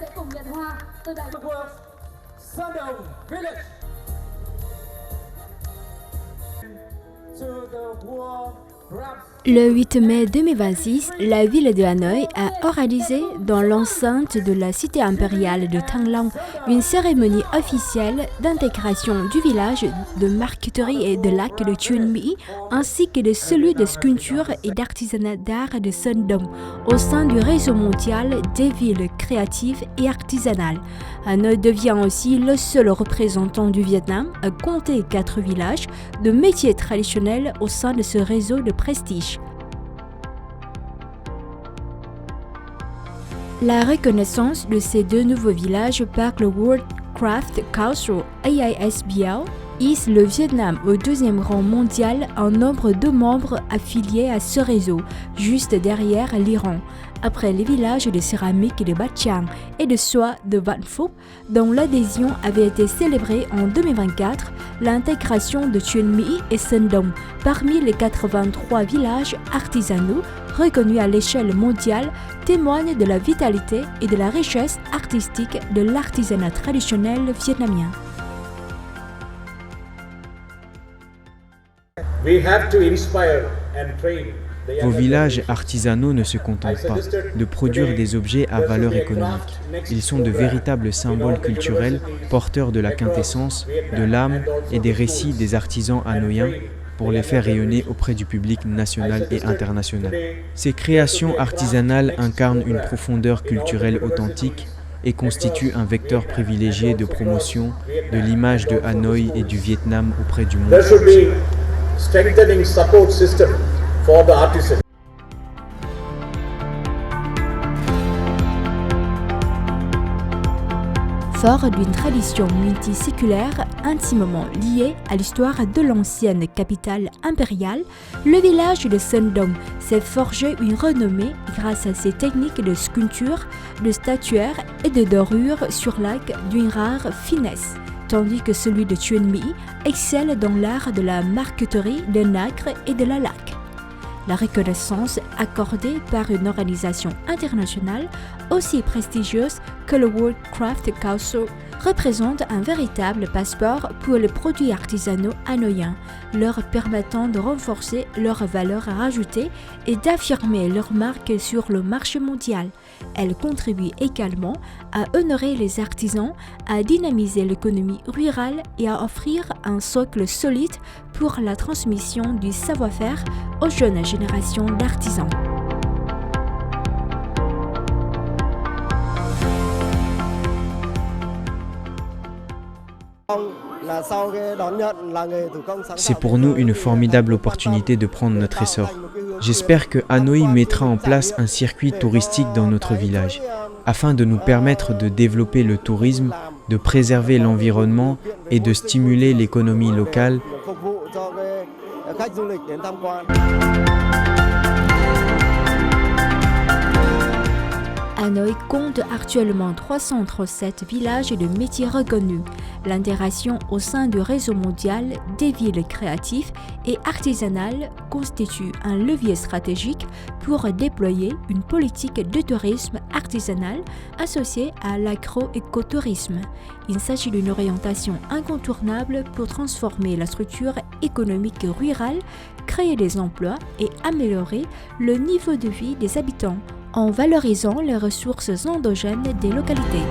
sẽ cùng nhận hoa từ đại Sơn Đồng Village to the World Craft. Le 8 mai 2026, la ville de Hanoï a organisé dans l'enceinte de la cité impériale de Thăng Long une cérémonie officielle d'intégration du village de marqueterie et de lac de Chuyên Mỹ ainsi que de celui de sculpture et d'artisanat d'art de Sơn Đồng au sein du réseau mondial des villes créatives et artisanales. Hanoï devient aussi le seul représentant du Vietnam à compter 4 villages de métiers traditionnels au sein de ce réseau de prestige. La reconnaissance de ces 2 nouveaux villages par le World Craft Council AISBL hisse le Vietnam au 2e rang mondial en nombre de membres affiliés à ce réseau, juste derrière l'Iran, après les villages de céramique de Bat Giang et de soie de Vạn Phúc, dont l'adhésion avait été célébrée en 2024, l'intégration de Chuyên Mỹ et Sơn Đồng parmi les 83 villages artisanaux reconnus à l'échelle mondiale témoigne de la vitalité et de la richesse artistique de l'artisanat traditionnel vietnamien. Vos villages artisanaux ne se contentent pas de produire des objets à valeur économique. Ils sont de véritables symboles culturels, porteurs de la quintessence, de l'âme et des récits des artisans hanoïens pour les faire rayonner auprès du public national et international. Ces créations artisanales incarnent une profondeur culturelle authentique et constituent un vecteur privilégié de promotion de l'image de Hanoï et du Vietnam auprès du monde entier. Strengthening support system for the artisans. Fort d'une tradition multiséculaire intimement liée à l'histoire de l'ancienne capitale impériale, le village de Sơn Đồng s'est forgé une renommée grâce à ses techniques de sculpture, de statuaire et de dorure sur lac d'une rare finesse, tandis que celui de Chuyên Mỹ excelle dans l'art de la marqueterie, de nacre et de la laque. La reconnaissance accordée par une organisation internationale aussi prestigieuse que le World Craft Council représente un véritable passeport pour les produits artisanaux hanoïens, leur permettant de renforcer leur valeur ajoutée et d'affirmer leur marque sur le marché mondial. Elle contribue également à honorer les artisans, à dynamiser l'économie rurale et à offrir un socle solide pour la transmission du savoir-faire aux jeunes générations d'artisans. C'est pour nous une formidable opportunité de prendre notre essor. J'espère que Hanoï mettra en place un circuit touristique dans notre village, afin de nous permettre de développer le tourisme, de préserver l'environnement et de stimuler l'économie locale. Hanoï compte actuellement 337 villages de métiers reconnus. L'intégration au sein du réseau mondial des villes créatives et artisanales constitue un levier stratégique pour déployer une politique de tourisme artisanal associée à l'agro-écotourisme. Il s'agit d'une orientation incontournable pour transformer la structure économique rurale, créer des emplois et améliorer le niveau de vie des habitants, en valorisant les ressources endogènes des localités.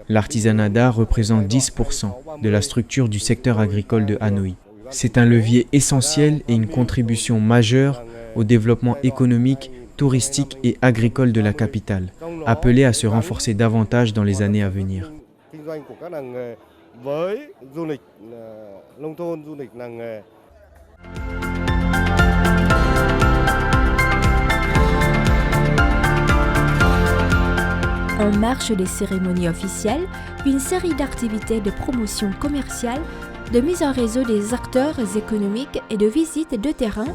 L'artisanat d'art représente 10% de la structure du secteur agricole de Hanoï. C'est un levier essentiel et une contribution majeure au développement économique, touristique et agricole de la capitale, appelée à se renforcer davantage dans les années à venir. En marge des cérémonies officielles, une série d'activités de promotion commerciale, de mise en réseau des acteurs économiques et de visites de terrain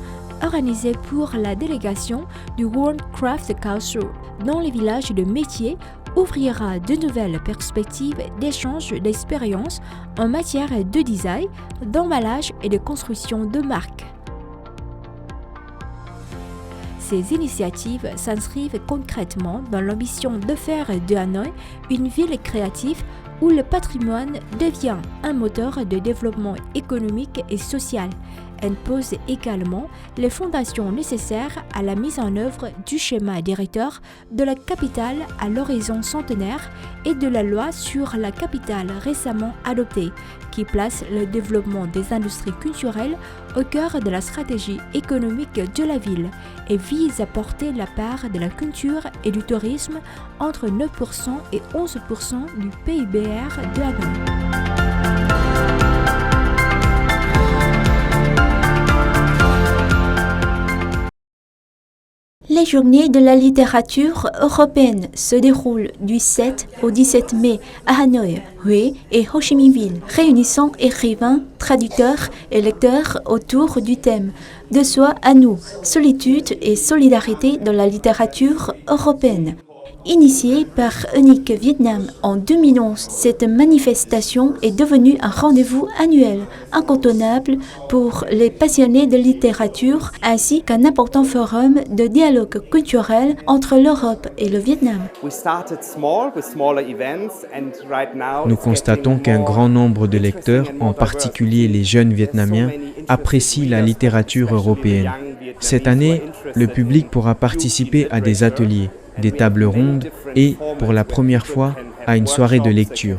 organisé pour la délégation du World Craft Council dans les villages de métiers ouvrira de nouvelles perspectives d'échange d'expériences en matière de design, d'emballage et de construction de marques. Ces initiatives s'inscrivent concrètement dans l'ambition de faire de Hanoï une ville créative où le patrimoine devient un moteur de développement économique et social. Elle pose également les fondations nécessaires à la mise en œuvre du schéma directeur de la capitale à l'horizon centenaire et de la loi sur la capitale récemment adoptée, qui place le développement des industries culturelles au cœur de la stratégie économique de la ville et vise à porter la part de la culture et du tourisme entre 9% et 11% du PIBR de Hanoï. Les journées de la littérature européenne se déroulent du 7 au 17 mai à Hanoï, Hue et Ho Chi Minh Ville, réunissant écrivains, traducteurs et lecteurs autour du thème « De soi à nous, solitude et solidarité dans la littérature européenne ». Initiée par Unique Vietnam en 2011, cette manifestation est devenue un rendez-vous annuel incontournable pour les passionnés de littérature ainsi qu'un important forum de dialogue culturel entre l'Europe et le Vietnam. Nous constatons qu'un grand nombre de lecteurs, en particulier les jeunes Vietnamiens, apprécient la littérature européenne. Cette année, le public pourra participer à des ateliers, des tables rondes et, pour la première fois, à une soirée de lecture.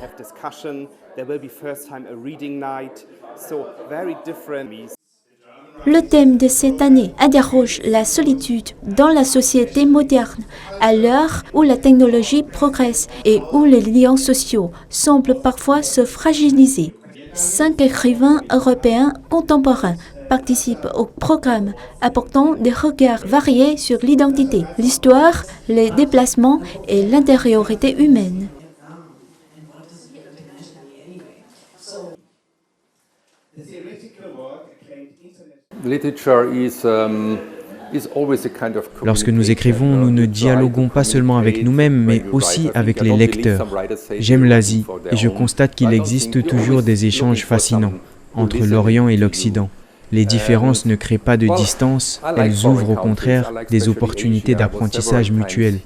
Le thème de cette année interroge la solitude dans la société moderne, à l'heure où la technologie progresse et où les liens sociaux semblent parfois se fragiliser. 5 écrivains européens contemporains participent au programme, apportant des regards variés sur l'identité, l'histoire, les déplacements et l'intériorité humaine. Lorsque nous écrivons, nous ne dialoguons pas seulement avec nous-mêmes, mais aussi avec les lecteurs. J'aime l'Asie et je constate qu'il existe toujours des échanges fascinants entre l'Orient et l'Occident. Les différences ne créent pas de distance, elles ouvrent au contraire des opportunités d'apprentissage mutuel.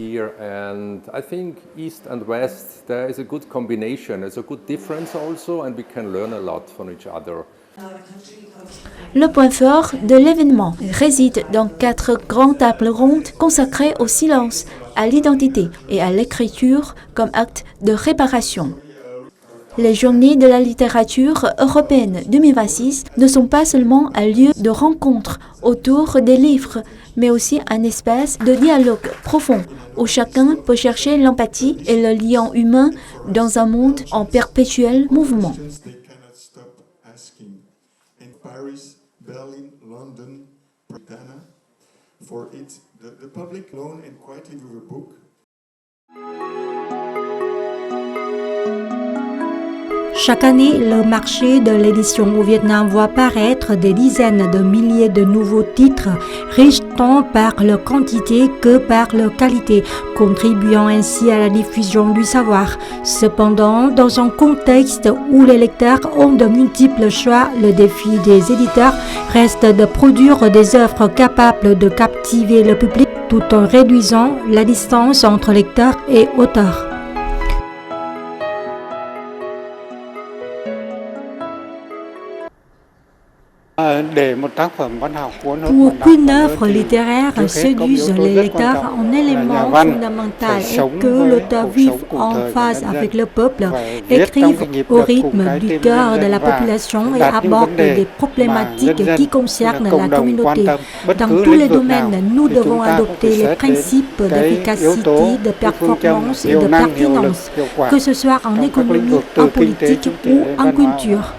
Le point fort de l'événement réside dans 4 grandes tables rondes consacrées au silence, à l'identité et à l'écriture comme acte de réparation. Les Journées de la littérature européenne 2026 ne sont pas seulement un lieu de rencontre autour des livres, mais aussi un espace de dialogue profond où chacun peut chercher l'empathie et le lien humain dans un monde en perpétuel mouvement. Chaque année, le marché de l'édition au Vietnam voit paraître des dizaines de milliers de nouveaux titres, riches tant par leur quantité que par leur qualité, contribuant ainsi à la diffusion du savoir. Cependant, dans un contexte où les lecteurs ont de multiples choix, le défi des éditeurs reste de produire des œuvres capables de captiver le public tout en réduisant la distance entre lecteurs et auteurs. Pour qu'une œuvre littéraire séduise les lecteurs, un élément fondamental est que l'auteur vive en phase avec le peuple, écrive au rythme du cœur de la population et aborde des problématiques qui concernent la communauté. Dans tous les domaines, nous devons adopter les principes d'efficacité, de performance et de pertinence, que ce soit en économie, en politique ou en culture.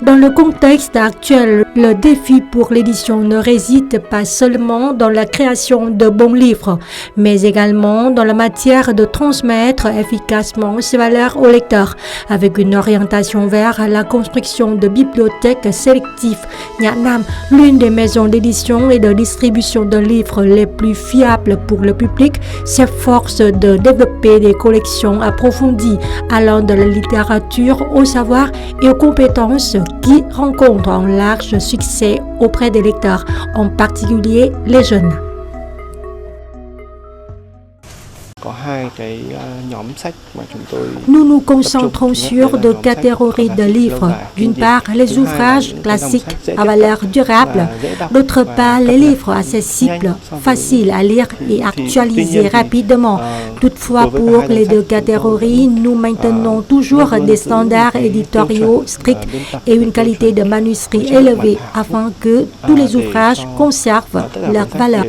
Dans le contexte actuel, Le défi pour l'édition ne réside pas seulement dans la création de bons livres, mais également dans la matière de transmettre efficacement ces valeurs aux lecteurs, avec une orientation vers la construction de bibliothèques sélectives. Nhã Nam, l'une des maisons d'édition et de distribution de livres les plus fiables pour le public, s'efforce de développer des collections approfondies allant de la littérature au savoir et aux compétences qui rencontrent un large succès auprès des lecteurs, en particulier les jeunes. Nous nous concentrons sur deux catégories de livres. D'une part, les ouvrages classiques à valeur durable, d'autre part, les livres accessibles, faciles à lire et actualisés rapidement. Toutefois, pour les deux catégories, nous maintenons toujours des standards éditoriaux stricts et une qualité de manuscrit élevée afin que tous les ouvrages conservent leur valeur.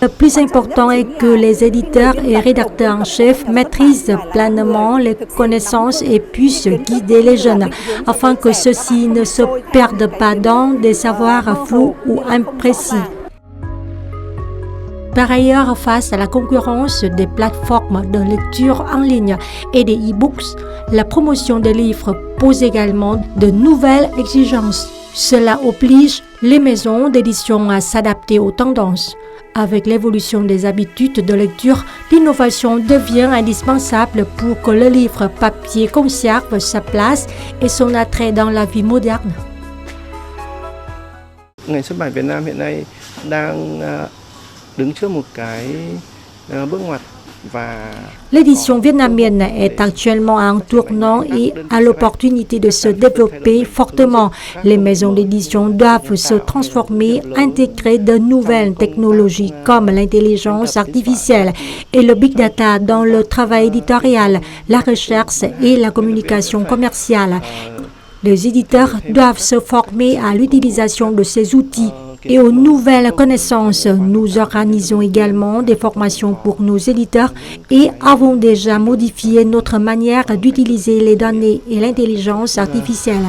Le plus important est que les éditeurs et rédacteurs en chef maîtrisent pleinement les connaissances et puissent guider les jeunes afin que ceux-ci ne se perdent pas dans des savoirs flous ou imprécis. Par ailleurs, face à la concurrence des plateformes de lecture en ligne et des e-books, la promotion des livres pose également de nouvelles exigences. Cela oblige les maisons d'édition à s'adapter aux tendances. Avec l'évolution des habitudes de lecture, l'innovation devient indispensable pour que le livre papier conserve sa place et son attrait dans la vie moderne. Ngành xuất bản Việt Nam hiện nay đang đứng trước một cái bước ngoặt. L'édition vietnamienne est actuellement à un tournant et a l'opportunité de se développer fortement. Les maisons d'édition doivent se transformer, intégrer de nouvelles technologies comme l'intelligence artificielle et le big data dans le travail éditorial, la recherche et la communication commerciale. Les éditeurs doivent se former à l'utilisation de ces outils et aux nouvelles connaissances. Nous organisons également des formations pour nos éditeurs et avons déjà modifié notre manière d'utiliser les données et l'intelligence artificielle.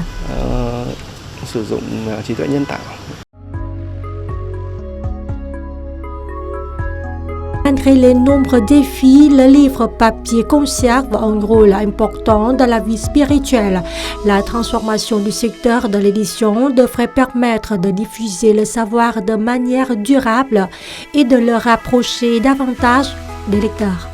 Malgré les nombreux défis, le livre papier conserve un rôle important dans la vie spirituelle. La transformation du secteur de l'édition devrait permettre de diffuser le savoir de manière durable et de le rapprocher davantage des lecteurs.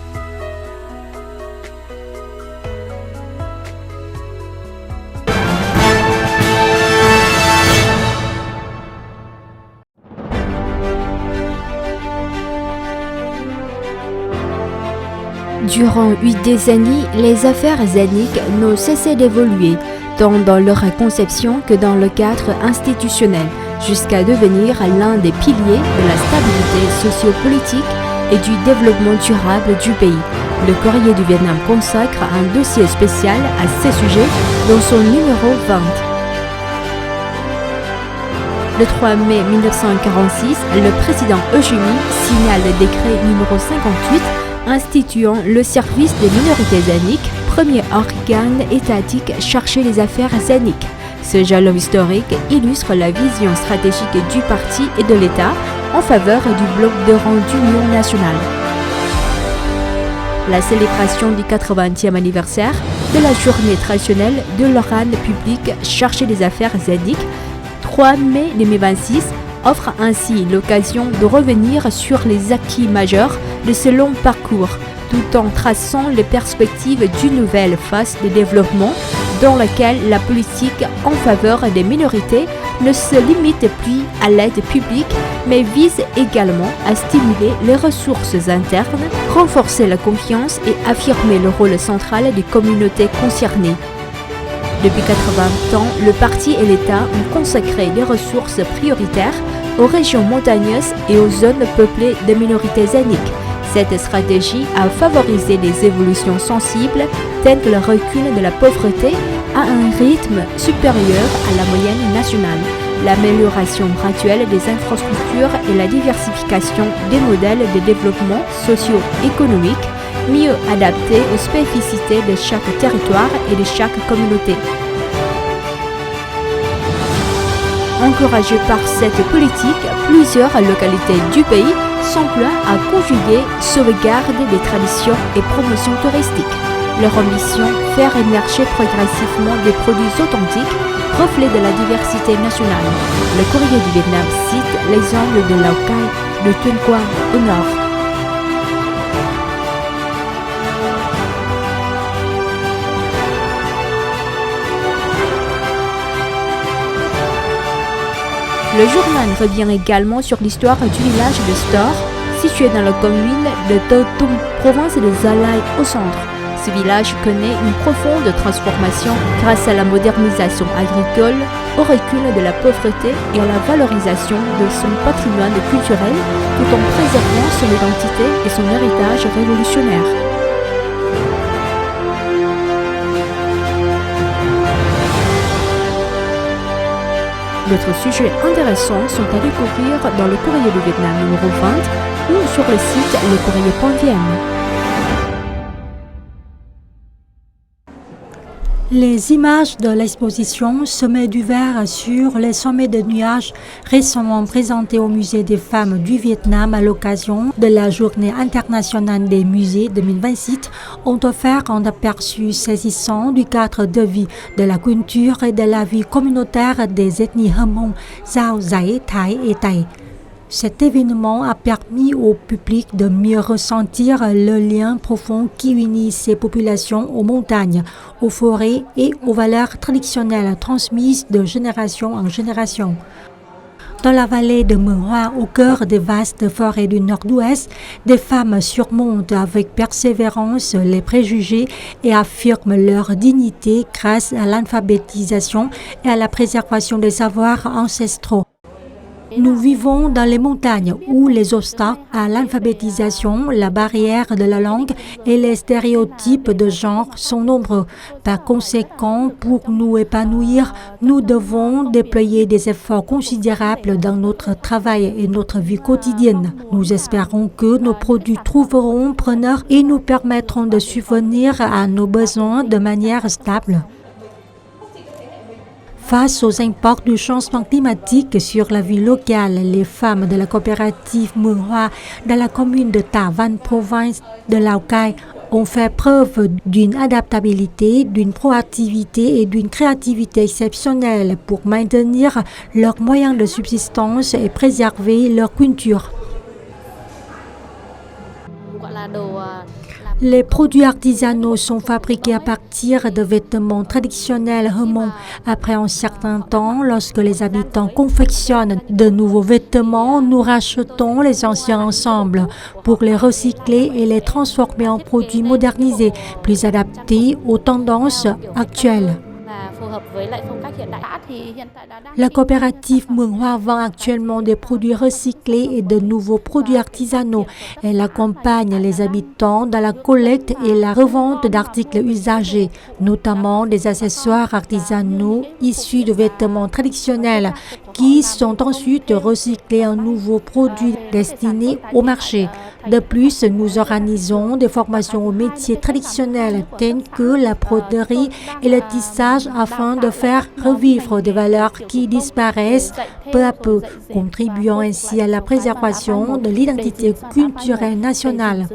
Durant 8 décennies, les affaires zéniques n'ont cessé d'évoluer, tant dans leur conception que dans le cadre institutionnel, jusqu'à devenir l'un des piliers de la stabilité sociopolitique et du développement durable du pays. Le Courrier du Vietnam consacre un dossier spécial à ces sujets dans son numéro 20. Le 3 mai 1946, le président Ho Chi Minh signa le décret numéro 58 instituant le service des minorités zéniques, premier organe étatique chargé des affaires zéniques. Ce jalon historique illustre la vision stratégique du parti et de l'État en faveur du bloc de rang d'union nationale. La célébration du 80e anniversaire de la journée traditionnelle de l'organe public chargé des affaires zéniques, 3 mai 2026, offre ainsi l'occasion de revenir sur les acquis majeurs de ce long parcours, tout en traçant les perspectives d'une nouvelle phase de développement dans laquelle la politique en faveur des minorités ne se limite plus à l'aide publique, mais vise également à stimuler les ressources internes, renforcer la confiance et affirmer le rôle central des communautés concernées. Depuis 80 ans, le parti et l'État ont consacré des ressources prioritaires aux régions montagneuses et aux zones peuplées de minorités zéniques. Cette stratégie a favorisé des évolutions sensibles telles que le recul de la pauvreté à un rythme supérieur à la moyenne nationale, l'amélioration graduelle des infrastructures et la diversification des modèles de développement socio-économique mieux adaptés aux spécificités de chaque territoire et de chaque communauté. Encouragés par cette politique, plusieurs localités du pays s'emploient à conjuguer sauvegarde des traditions et promotion touristique. Leur ambition, faire émerger progressivement des produits authentiques, reflets de la diversité nationale. Le Courrier du Vietnam cite l'exemple de Lào Cai, de Tuyên Quang au nord. Le journal revient également sur l'histoire du village de Stor, situé dans la commune de Tơ Tung, province de Gia Lai au centre. Ce village connaît une profonde transformation grâce à la modernisation agricole, au recul de la pauvreté et à la valorisation de son patrimoine culturel, tout en préservant son identité et son héritage révolutionnaire. D'autres sujets intéressants sont à découvrir dans le Courrier du Vietnam numéro 20 ou sur le site lecourrier.vn. Les images de l'exposition Sommet du verre sur les sommets de nuages récemment présentées au Musée des femmes du Vietnam à l'occasion de la Journée internationale des musées 2026 ont offert un aperçu saisissant du cadre de vie, de la culture et de la vie communautaire des ethnies Hmong, Dao, Giấy, Thái et Tày. Cet événement a permis au public de mieux ressentir le lien profond qui unit ces populations aux montagnes, aux forêts et aux valeurs traditionnelles transmises de génération en génération. Dans la vallée de Mường Hoa, au cœur des vastes forêts du Nord-Ouest, des femmes surmontent avec persévérance les préjugés et affirment leur dignité grâce à l'alphabétisation et à la préservation des savoirs ancestraux. Nous vivons dans les montagnes où les obstacles à l'alphabétisation, la barrière de la langue et les stéréotypes de genre sont nombreux. Par conséquent, pour nous épanouir, nous devons déployer des efforts considérables dans notre travail et notre vie quotidienne. Nous espérons que nos produits trouveront preneurs et nous permettront de subvenir à nos besoins de manière stable. Face aux impacts du changement climatique sur la vie locale, les femmes de la coopérative Mường Hoa dans la commune de Ta Van, province de Lào Cai, ont fait preuve d'une adaptabilité, d'une proactivité et d'une créativité exceptionnelle pour maintenir leurs moyens de subsistance et préserver leur culture. Les produits artisanaux sont fabriqués à partir de vêtements traditionnels Hmong. Après un certain temps, lorsque les habitants confectionnent de nouveaux vêtements, nous rachetons les anciens ensembles pour les recycler et les transformer en produits modernisés, plus adaptés aux tendances actuelles. La coopérative Mường Hoa vend actuellement des produits recyclés et de nouveaux produits artisanaux. Elle accompagne les habitants dans la collecte et la revente d'articles usagés, notamment des accessoires artisanaux issus de vêtements traditionnels qui sont ensuite recyclés en nouveaux produits destinés au marché. De plus, nous organisons des formations aux métiers traditionnels tels que la broderie et le tissage afin de faire revivre des valeurs qui disparaissent peu à peu, contribuant ainsi à la préservation de l'identité culturelle nationale.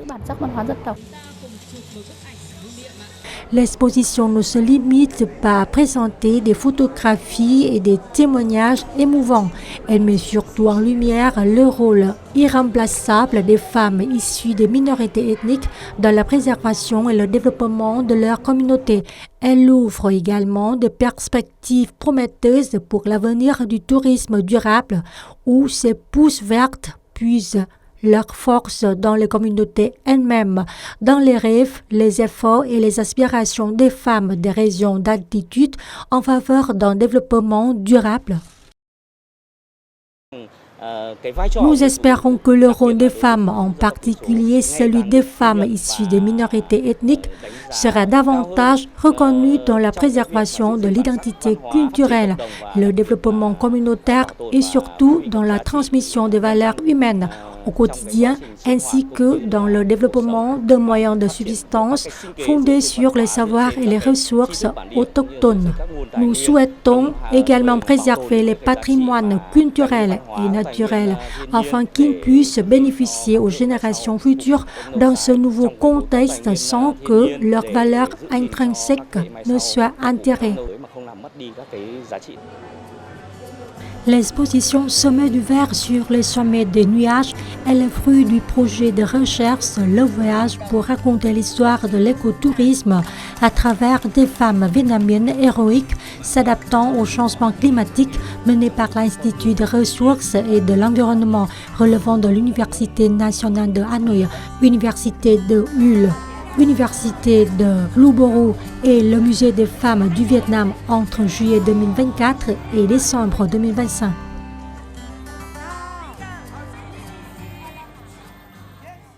L'exposition ne se limite pas à présenter des photographies et des témoignages émouvants. Elle met surtout en lumière le rôle irremplaçable des femmes issues des minorités ethniques dans la préservation et le développement de leur communauté. Elle ouvre également des perspectives prometteuses pour l'avenir du tourisme durable où ces pousses vertes puisent leur force dans les communautés elles-mêmes, dans les rêves, les efforts et les aspirations des femmes des régions d'altitude en faveur d'un développement durable. Nous espérons que le rôle des femmes, en particulier celui des femmes issues des minorités ethniques, sera davantage reconnu dans la préservation de l'identité culturelle, le développement communautaire et surtout dans la transmission des valeurs humaines au quotidien ainsi que dans le développement de moyens de subsistance fondés sur les savoirs et les ressources autochtones. Nous souhaitons également préserver les patrimoines culturels et naturels afin qu'ils puissent bénéficier aux générations futures dans ce nouveau contexte sans que leurs valeurs intrinsèques ne soient altérées. L'exposition Sommet du Verre sur les sommets des nuages est le fruit du projet de recherche Le Voyage pour raconter l'histoire de l'écotourisme à travers des femmes vietnamiennes héroïques s'adaptant au changement climatique mené par l'Institut des ressources et de l'environnement relevant de l'Université nationale de Hanoï, Université de Hull, Université de Loughborough et le Musée des femmes du Vietnam entre juillet 2024 et décembre 2025.